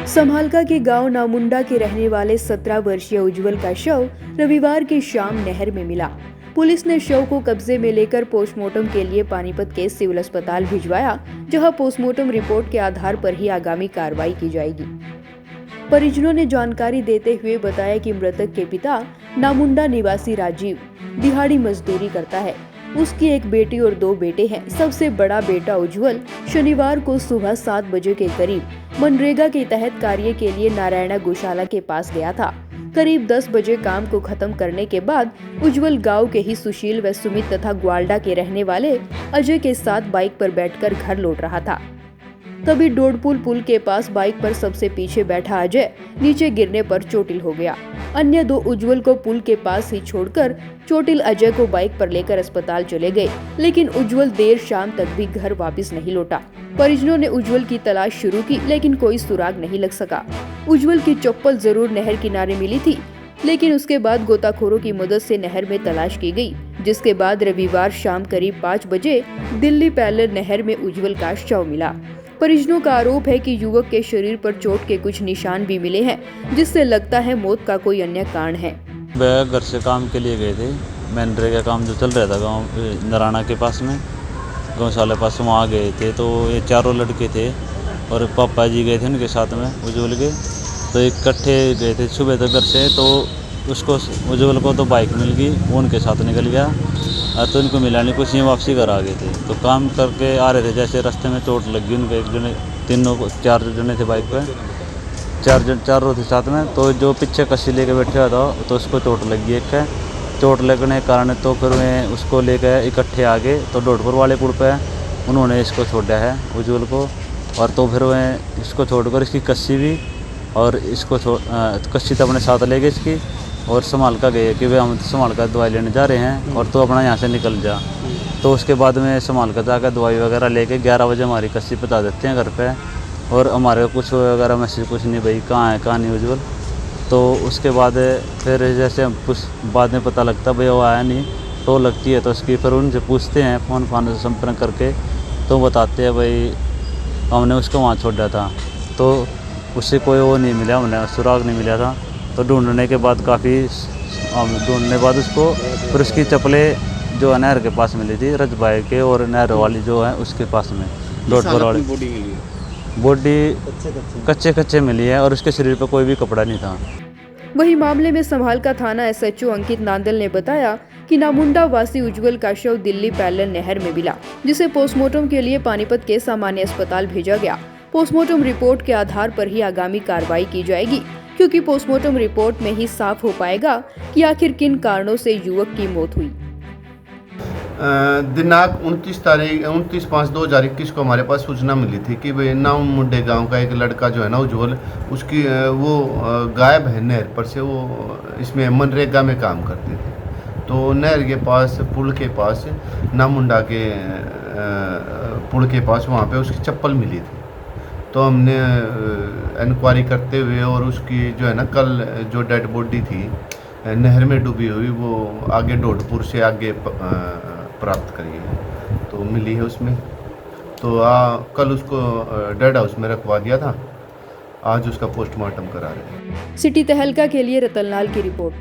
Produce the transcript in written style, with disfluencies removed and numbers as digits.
समालका के गांव नामुंडा के रहने वाले 17 वर्षीय उज्जवल का शव रविवार की शाम नहर में मिला। पुलिस ने शव को कब्जे में लेकर पोस्टमार्टम के लिए पानीपत के सिविल अस्पताल भिजवाया, जहां पोस्टमार्टम रिपोर्ट के आधार पर ही आगामी कार्रवाई की जाएगी। परिजनों ने जानकारी देते हुए बताया कि मृतक के पिता नामुंडा निवासी राजीव दिहाड़ी मजदूरी करता है। उसकी एक बेटी और 2 बेटे हैं। सबसे बड़ा बेटा उज्जवल शनिवार को सुबह 7 बजे के करीब मनरेगा के तहत कार्य के लिए नारायणा गौशाला के पास गया था। करीब 10 बजे काम को खत्म करने के बाद उज्जवल गांव के ही सुशील व सुमित तथा ग्वाल्डा के रहने वाले अजय के साथ बाइक पर बैठकर घर लौट रहा था। तभी डोडपुल पुल के पास बाइक पर सबसे पीछे बैठा अजय नीचे गिरने पर चोटिल हो गया। अन्य 2 उज्जवल को पुल के पास ही छोड़कर चोटिल अजय को बाइक पर लेकर अस्पताल चले गए, लेकिन उज्जवल देर शाम तक भी घर वापस नहीं लौटा। परिजनों ने उज्जवल की तलाश शुरू की, लेकिन कोई सुराग नहीं लग सका। उज्जवल की चप्पल जरूर नहर किनारे मिली थी, लेकिन उसके बाद गोताखोरों की मदद से नहर में तलाश की गई, जिसके बाद रविवार शाम करीब 5 बजे दिल्ली पैलर नहर में उज्जवल का शव मिला। परिजनों का आरोप है कि युवक के शरीर पर चोट के कुछ निशान भी मिले हैं, जिससे लगता है मौत का कोई अन्य कारण है। वह घर से काम के लिए गए थे। मनरेगा का काम जो चल रहा था गांव नारायणा के पास में, गौशाला पास, वहाँ गए थे। तो ये चारों लड़के थे और पापा जी गए थे उनके साथ में उज्जवल के। तो इकट्ठे गए थे सुबह तक घर से। तो उसको उज्जवल को तो बाइक मिल गई, वो उनके साथ निकल गया। तो इनको मिला नहीं, कुछ ये वापसी घर आ गए थे। तो काम करके आ रहे थे, जैसे रास्ते में चोट लग गई उनको। एक जने, 4 जने थे बाइक पे, 4 थे साथ में। तो जो पीछे कस्सी लेके बैठे हुआ था तो उसको चोट लग गई एक है। चोट लगने के कारण तो फिर वे उसको लेकर इकट्ठे आ गए। तो डोडपुर वाले पुल पे उन्होंने इसको छोड़ा है उज्जवल को। और तो फिर वे इसको छोड़कर इसकी कस्सी भी और इसको कस्सी तो अपने साथ ले गए इसकी, और समालका गए कि वे हम समालका दवाई लेने जा रहे हैं और तो अपना यहाँ से निकल जा। तो उसके बाद में समालका जाकर दवाई वगैरह लेके 11 बजे हमारी कस्सी बता देते हैं घर पे। और हमारे कुछ वगैरह मैसेज कुछ नहीं, भाई कहाँ है कहाँ नहीं उज्जवल। तो उसके बाद फिर जैसे हम कुछ बाद में पता लगता भाई वो आया नहीं, तो लगती है तो उसकी फिर उनसे पूछते हैं फ़ोन से संपर्क करके। तो बताते हैं भाई हमने उसको वहाँ छोड़ा था, तो उससे कोई वो नहीं मिला, हमने सुराग नहीं मिला था। तो ढूंढने के बाद काफ़ी ढूंढने बाद उसको फिर उसकी चप्पलें जो है नहर के पास मिली थी, रजबाई के, और नहर वाली जो है उसके पास में डोडपुर वाली बॉडी कच्चे मिली है और उसके शरीर पर कोई भी कपड़ा नहीं था। वही मामले में समालका थाना SHO अंकित नांदल ने बताया कि नामुंडा वासी उज्जवल का शव दिल्ली पैलर नहर में मिला, जिसे पोस्टमार्टम के लिए पानीपत के सामान्य अस्पताल भेजा गया। पोस्टमार्टम रिपोर्ट के आधार पर ही आगामी कार्रवाई की जाएगी, क्योंकि पोस्टमार्टम रिपोर्ट में ही साफ हो पाएगा कि आखिर किन कारणों से युवक की मौत हुई। दिनांक 29/5/2021 को हमारे पास सूचना मिली थी कि भाई नामुंडे गांव का एक लड़का जो है ना उज्जवल, उसकी वो गायब है नहर पर से। वो इसमें मनरेगा में काम करते थे। तो नहर के पास, पुल के पास, नामुंडा के पुल के पास, वहाँ पे उसकी चप्पल मिली थी। तो हमने इंक्वायरी करते हुए और उसकी जो है ना कल जो डेड बॉडी थी नहर में डूबी हुई, वो आगे डोडपुर से आगे प्राप्त करी है, तो मिली है उसमें। तो कल उसको डेड हाउस में रखवा दिया था, आज उसका पोस्टमार्टम करा रहे हैं। सिटी तहलका के लिए रतनलाल की रिपोर्ट।